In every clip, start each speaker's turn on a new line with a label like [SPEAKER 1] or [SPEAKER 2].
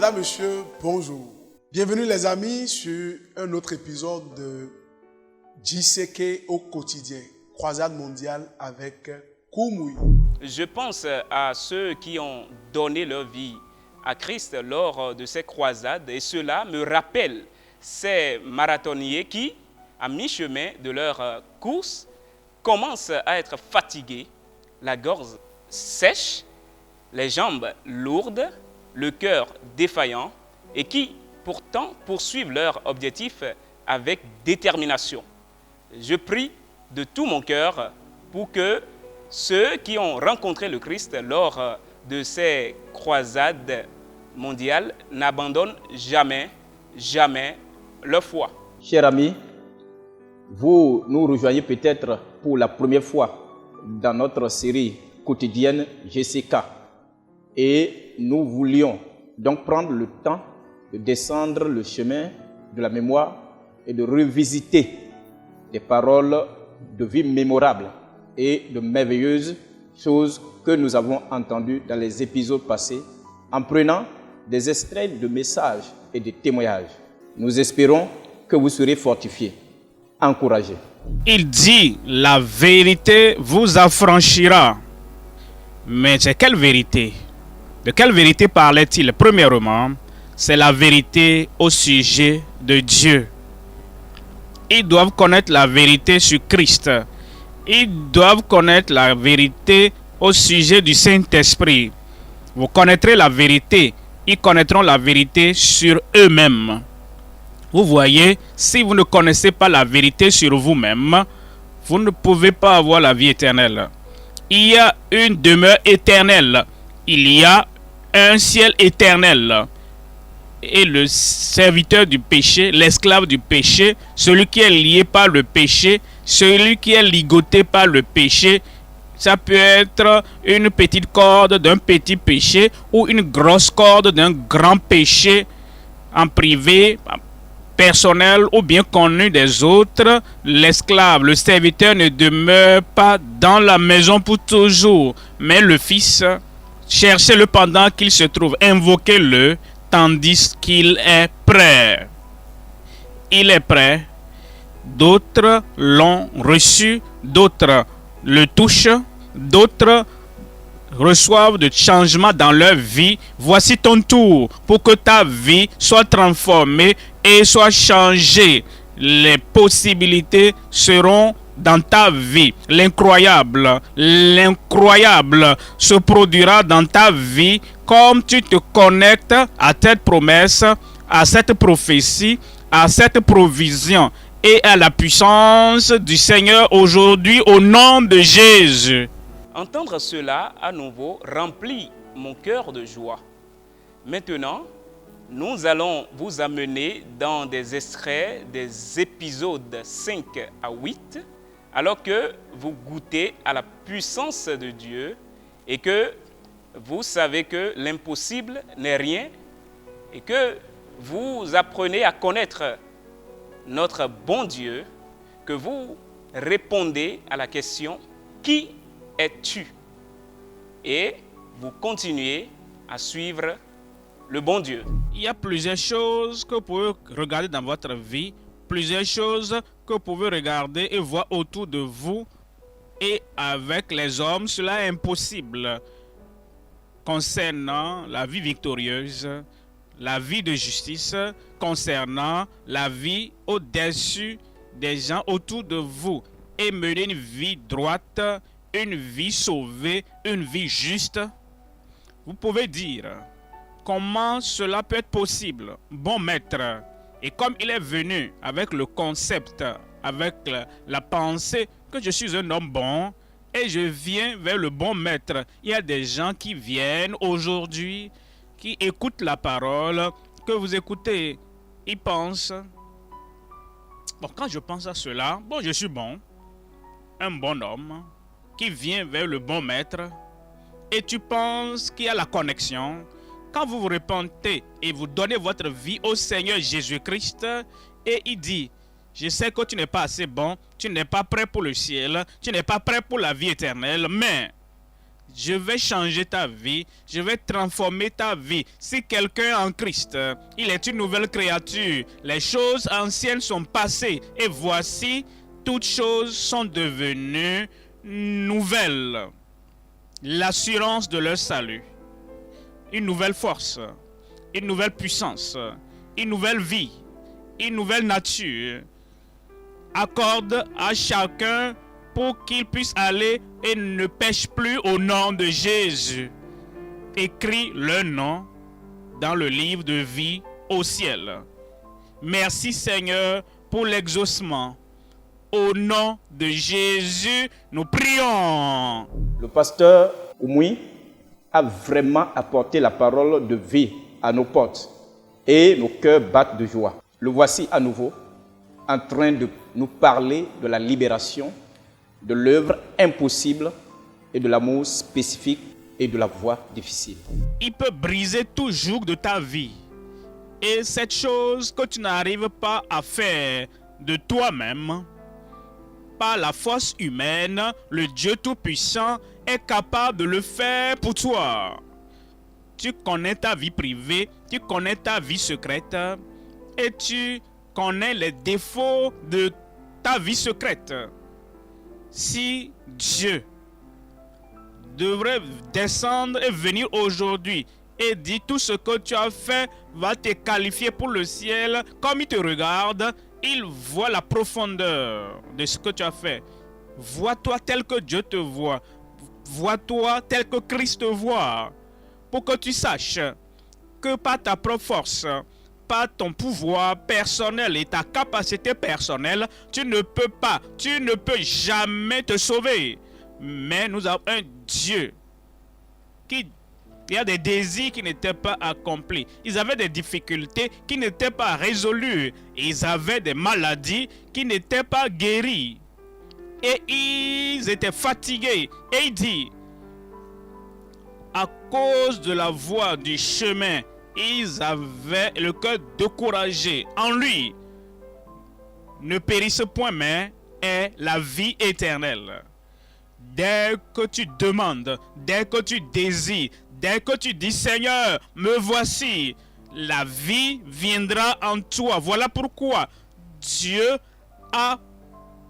[SPEAKER 1] Mesdames, Messieurs, bonjour. Bienvenue les amis sur un autre épisode de JCK au quotidien, croisade mondiale avec Koumoui.
[SPEAKER 2] Je pense à ceux qui ont donné leur vie à Christ lors de ces croisades et cela me rappelle ces marathoniens qui, à mi-chemin de leur course, commencent à être fatigués, la gorge sèche, les jambes lourdes, le cœur défaillant et qui pourtant poursuivent leur objectif avec détermination. Je prie de tout mon cœur pour que ceux qui ont rencontré le Christ lors de ces croisades mondiales n'abandonnent jamais leur foi.
[SPEAKER 3] Chers amis, vous nous rejoignez peut-être pour la première fois dans notre série quotidienne GCK. Et nous voulions donc prendre le temps de descendre le chemin de la mémoire et de revisiter des paroles de vie mémorables et de merveilleuses choses que nous avons entendues dans les épisodes passés en prenant des extraits de messages et de témoignages. Nous espérons que vous serez fortifiés, encouragés.
[SPEAKER 4] Il dit, la vérité vous affranchira. Mais c'est quelle vérité? De quelle vérité parlait-il? Premièrement, c'est la vérité au sujet de Dieu. Ils doivent connaître la vérité sur Christ. Ils doivent connaître la vérité au sujet du Saint-Esprit. Vous connaîtrez la vérité. Ils connaîtront la vérité sur eux-mêmes. Vous voyez, si vous ne connaissez pas la vérité sur vous-même, vous ne pouvez pas avoir la vie éternelle. Il y a une demeure éternelle. Il y a un ciel éternel. Et le serviteur du péché, l'esclave du péché, celui qui est lié par le péché, celui qui est ligoté par le péché, ça peut être une petite corde d'un petit péché ou une grosse corde d'un grand péché en privé, personnel ou bien connu des autres. L'esclave, le serviteur ne demeure pas dans la maison pour toujours, mais le Fils, cherchez-le pendant qu'il se trouve, invoquez-le tandis qu'il est prêt. Il est prêt. D'autres l'ont reçu, d'autres le touchent, d'autres reçoivent de changements dans leur vie. Voici ton tour pour que ta vie soit transformée et soit changée. Les possibilités seront dans ta vie. L'incroyable se produira dans ta vie comme tu te connectes à cette promesse, à cette prophétie, à cette provision et à la puissance du Seigneur aujourd'hui au nom de Jésus.
[SPEAKER 2] Entendre cela à nouveau remplit mon cœur de joie. Maintenant, nous allons vous amener dans des extraits des épisodes 5 à 8, alors que vous goûtez à la puissance de Dieu et que vous savez que l'impossible n'est rien et que vous apprenez à connaître notre bon Dieu, que vous répondez à la question « Qui es-tu » et vous continuez à suivre le bon Dieu.
[SPEAKER 4] Il y a plusieurs choses que vous pouvez regarder dans votre vie, plusieurs choses que vous pouvez regarder et voir autour de vous. Et avec les hommes, cela est impossible. Concernant la vie victorieuse, la vie de justice, concernant la vie au-dessus des gens autour de vous. Et mener une vie droite, une vie sauvée, une vie juste. Vous pouvez dire... Comment cela peut être possible? Bon maître, et comme il est venu avec le concept, avec la pensée que je suis un homme bon et je viens vers le bon maître, il y a des gens qui viennent aujourd'hui, qui écoutent la parole, que vous écoutez, ils pensent, bon, quand je pense à cela, bon, je suis bon, un bon homme qui vient vers le bon maître et tu penses qu'il y a la connexion. Quand vous vous repentez et vous donnez votre vie au Seigneur Jésus-Christ, et il dit, je sais que tu n'es pas assez bon, tu n'es pas prêt pour le ciel, tu n'es pas prêt pour la vie éternelle, mais Je vais changer ta vie, je vais transformer ta vie. Si quelqu'un est en Christ, il est une nouvelle créature. Les choses anciennes sont passées et voici, toutes choses sont devenues nouvelles. L'assurance de leur salut, une nouvelle force, une nouvelle puissance, une nouvelle vie, une nouvelle nature accorde à chacun pour qu'il puisse aller et ne pêche plus au nom de Jésus. Écris le nom dans le livre de vie au ciel. Merci Seigneur pour l'exaucement. Au nom de Jésus, nous prions.
[SPEAKER 3] Le pasteur Koumouy a vraiment apporté la parole de vie à nos portes et nos cœurs battent de joie. Le voici à nouveau en train de nous parler de la libération, de l'œuvre impossible et de l'amour spécifique et de la voie difficile.
[SPEAKER 4] Il peut briser tout joug de ta vie. Et cette chose que tu n'arrives pas à faire de toi-même, par la force humaine, le Dieu Tout-Puissant est capable de le faire pour toi. Tu connais ta vie privée, tu connais ta vie secrète et tu connais les défauts de ta vie secrète. Si Dieu devrait descendre et venir aujourd'hui et dire tout ce que tu as fait va te qualifier pour le ciel, comme il te regarde, il voit la profondeur de ce que tu as fait. Vois-toi tel que Dieu te voit. Vois-toi tel que Christ te voit. Pour que tu saches que par ta propre force, par ton pouvoir personnel et ta capacité personnelle, tu ne peux jamais te sauver. Mais nous avons un Dieu qui a des désirs qui n'étaient pas accomplis. Ils avaient des difficultés qui n'étaient pas résolues. Ils avaient des maladies qui n'étaient pas guéries. Et ils étaient fatigués. Et il dit, à cause de la voie du chemin, ils avaient le cœur découragé. En lui, ne périsse point, mais est la vie éternelle. Dès que tu demandes, dès que tu désires, dès que tu dis Seigneur, me voici, la vie viendra en toi. Voilà pourquoi Dieu a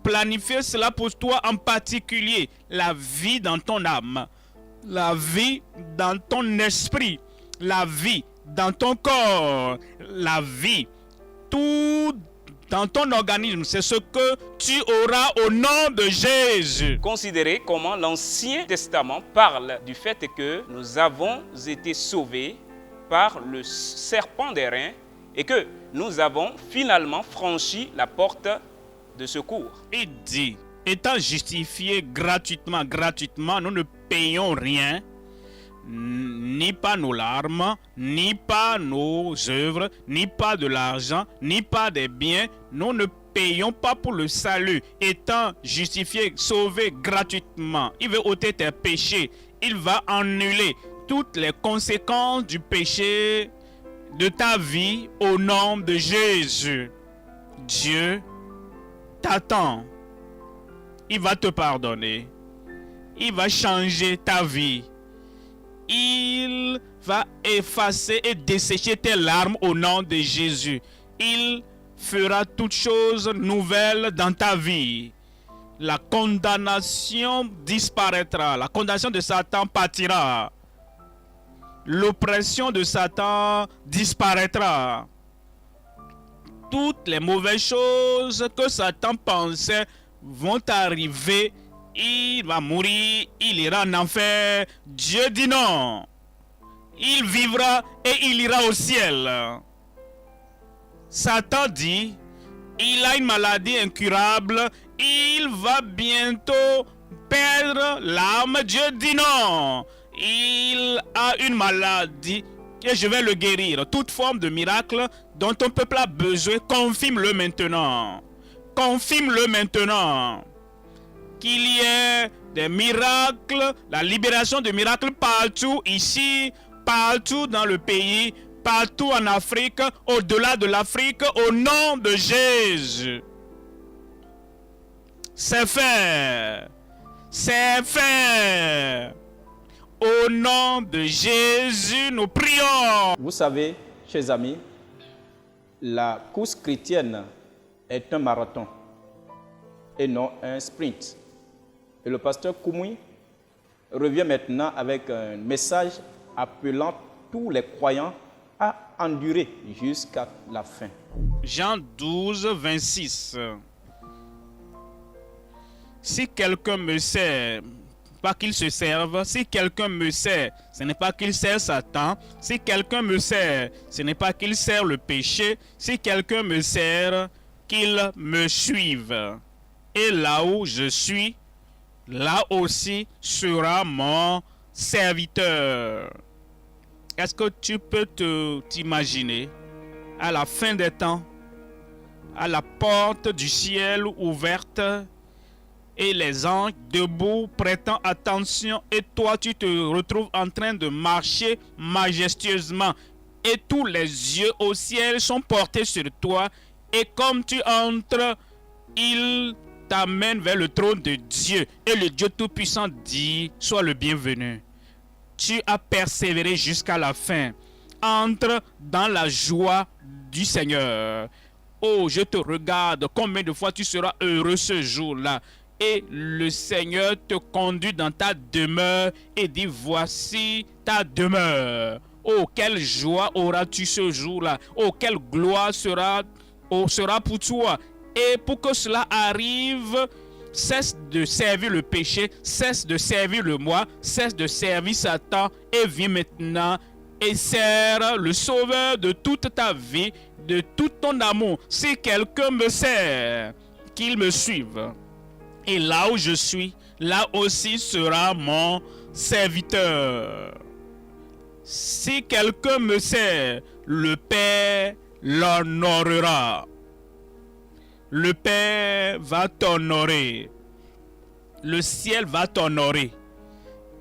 [SPEAKER 4] planifié cela pour toi en particulier. La vie dans ton âme, la vie dans ton esprit, la vie dans ton corps, la vie, tout dans ton organisme, c'est ce que tu auras au nom de Jésus.
[SPEAKER 2] Considérez comment l'Ancien Testament parle du fait que nous avons été sauvés par le serpent d'airain et que nous avons finalement franchi la porte de secours.
[SPEAKER 4] Il dit, étant justifiés gratuitement, nous ne payons rien, ni par nos larmes, ni par nos œuvres, ni par de l'argent, ni par des biens. Nous ne payons pas pour le salut. Étant justifiés, sauvés gratuitement, il veut ôter tes péchés. Il va annuler toutes les conséquences du péché de ta vie au nom de Jésus. Dieu t'attend. Il va te pardonner. Il va changer ta vie. Il va effacer et dessécher tes larmes au nom de Jésus. Il fera toutes choses nouvelles dans ta vie. La condamnation disparaîtra. La condamnation de Satan partira. L'oppression de Satan disparaîtra. Toutes les mauvaises choses que Satan pensait vont arriver. Il va mourir, il ira en enfer. Dieu dit non. Il vivra et il ira au ciel. Satan dit, il a une maladie incurable, il va bientôt perdre l'âme. Dieu dit non. Il a une maladie et je vais le guérir. Toute forme de miracle dont ton peuple a besoin, confirme-le maintenant. Confirme-le maintenant. Qu'il y ait des miracles, la libération de miracles partout ici, partout dans le pays, partout en Afrique, au-delà de l'Afrique, au nom de Jésus. C'est fait. C'est fait. Au nom de Jésus, nous prions.
[SPEAKER 3] Vous savez, chers amis, la course chrétienne est un marathon et non un sprint. Et le pasteur Koumouy revient maintenant avec un message appelant tous les croyants à endurer jusqu'à la fin.
[SPEAKER 4] Jean 12, 26. Si quelqu'un me sert, pas qu'il se serve. Si quelqu'un me sert, ce n'est pas qu'il sert Satan. Si quelqu'un me sert, ce n'est pas qu'il sert le péché. Si quelqu'un me sert, qu'il me suive. Et là où je suis, là aussi sera mon serviteur. Est-ce que tu peux t'imaginer à la fin des temps, à la porte du ciel ouverte, et les anges debout prêtant attention, et toi tu te retrouves en train de marcher majestueusement et tous les yeux au ciel sont portés sur toi, et comme tu entres, il t'amène vers le trône de Dieu, et le Dieu Tout-Puissant dit: sois le bienvenu. Tu as persévéré jusqu'à la fin. Entre dans la joie du Seigneur. Oh, je te regarde, combien de fois tu seras heureux ce jour-là. Et le Seigneur te conduit dans ta demeure et dit: voici ta demeure. Oh, quelle joie auras-tu ce jour-là. Oh, quelle gloire sera pour toi. Et pour que cela arrive, cesse de servir le péché, cesse de servir le moi, cesse de servir Satan et viens maintenant et sers le Sauveur de toute ta vie, de tout ton amour. Si quelqu'un me sert, qu'il me suive. Et là où je suis, là aussi sera mon serviteur. Si quelqu'un me sert, le Père l'honorera. Le Père va t'honorer. Le ciel va t'honorer.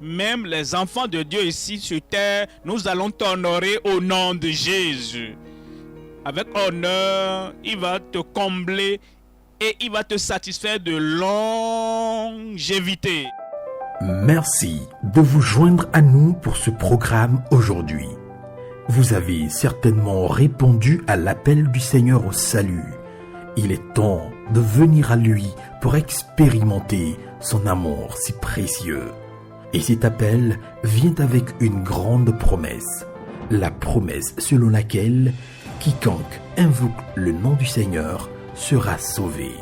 [SPEAKER 4] Même les enfants de Dieu ici sur terre, nous allons t'honorer au nom de Jésus. Avec honneur, il va te combler et il va te satisfaire de longévité.
[SPEAKER 5] Merci de vous joindre à nous pour ce programme aujourd'hui. Vous avez certainement répondu à l'appel du Seigneur au salut. Il est temps de venir à lui pour expérimenter son amour si précieux. Et cet appel vient avec une grande promesse. La promesse selon laquelle quiconque invoque le nom du Seigneur sera sauvé.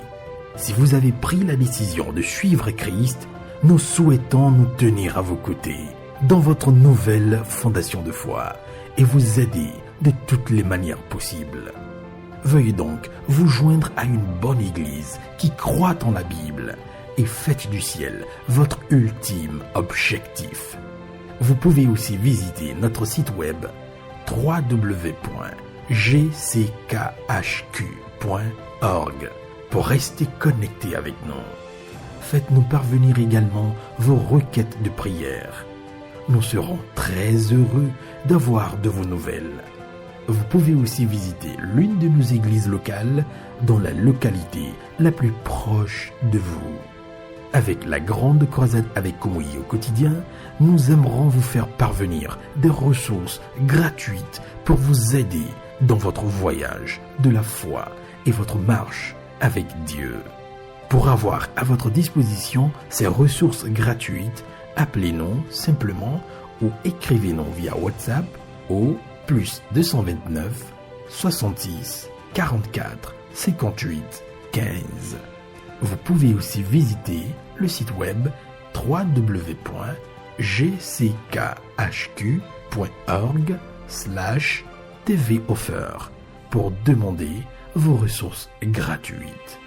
[SPEAKER 5] Si vous avez pris la décision de suivre Christ, nous souhaitons nous tenir à vos côtés dans votre nouvelle fondation de foi et vous aider de toutes les manières possibles. Veuillez donc vous joindre à une bonne église qui croit en la Bible et faites du ciel votre ultime objectif. Vous pouvez aussi visiter notre site web www.gckhq.org pour rester connecté avec nous. Faites-nous parvenir également vos requêtes de prière. Nous serons très heureux d'avoir de vos nouvelles. Vous pouvez aussi visiter l'une de nos églises locales dans la localité la plus proche de vous. Avec la grande croisade avec Koumouy au quotidien, nous aimerons vous faire parvenir des ressources gratuites pour vous aider dans votre voyage de la foi et votre marche avec Dieu. Pour avoir à votre disposition ces ressources gratuites, appelez-nous simplement ou écrivez-nous via WhatsApp au +229 66 44 58 15. Vous pouvez aussi visiter le site web www.gckhq.org/tvoffer pour demander vos ressources gratuites.